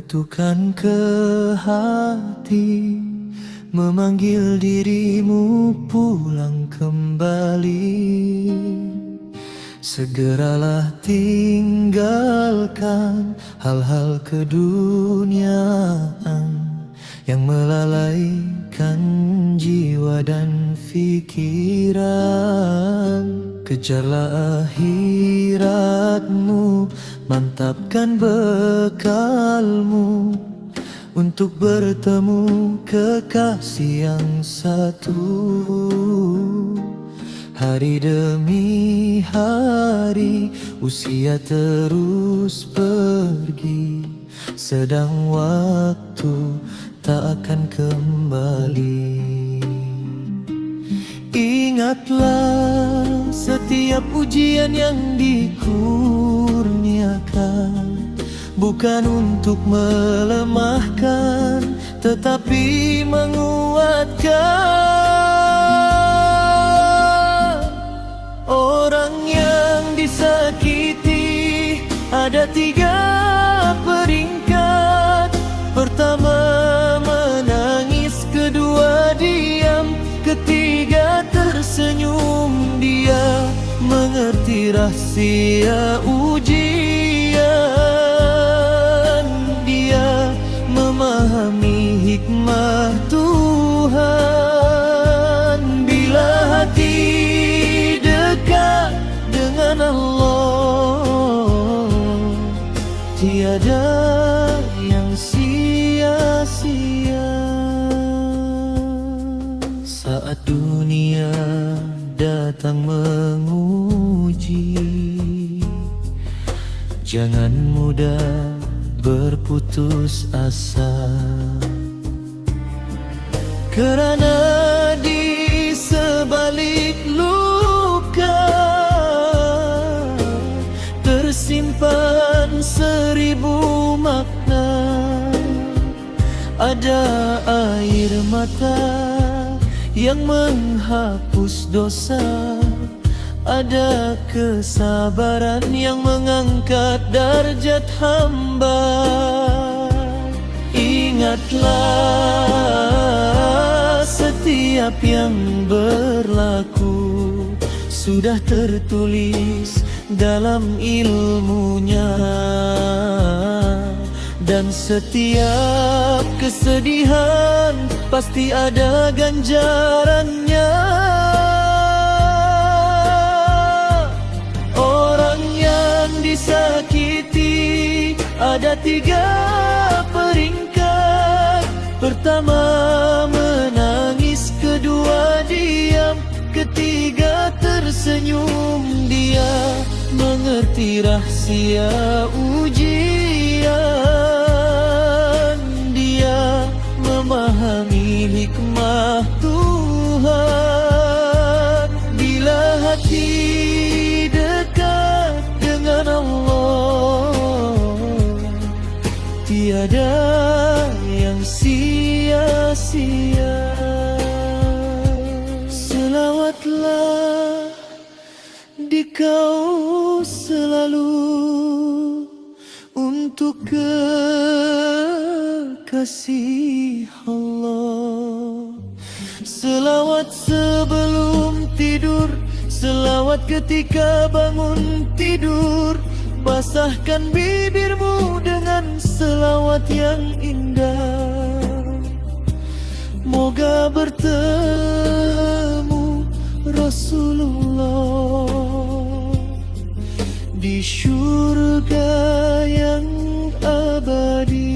ketukan ke hati, memanggil dirimu pulang kembali. Segeralah tinggalkan hal-hal keduniaan yang melalaikan jiwa dan fikiran. Kejarlah akhiratmu, mantapkan bekalmu untuk bertemu kekasih yang satu. Hari demi hari usia terus pergi, sedang waktu tak akan kembali. Ingatlah setiap ujian yang dikurniakan bukan untuk melemahkan, tetapi menguatkan. Orang yang disakiti ada 3 peringkat. Pertama menangis, kedua diam, ketiga tersenyum. Dia mengerti rahasia ujian, dia memahami hikmah Tuhan. Bila hati dekat dengan Allah, tiada yang sia-sia. Saat dunia datang menguji, jangan mudah berputus asa, kerana di sebalik luka tersimpan 1000 makna. Ada air mata yang menghapus dosa, ada kesabaran yang mengangkat darjat hamba. Ingatlah setiap yang berlaku sudah tertulis dalam ilmunya, dan setiap kesedihan pasti ada ganjarannya. Orang yang disakiti ada 3 peringkat. Pertama menangis, kedua diam, ketiga tersenyum. Dia mengerti rahasia ujian, dia memahami hikmah Tuhan. Bila hati dekat dengan Allah, tiada yang sia-sia. Selawatlah dikau selalu untuk kekasih Allah. Selawat sebelum tidur, selawat ketika bangun tidur. Basahkan bibirmu dengan selawat yang indah. Moga bertemu Rasulullah di syurga yang abadi.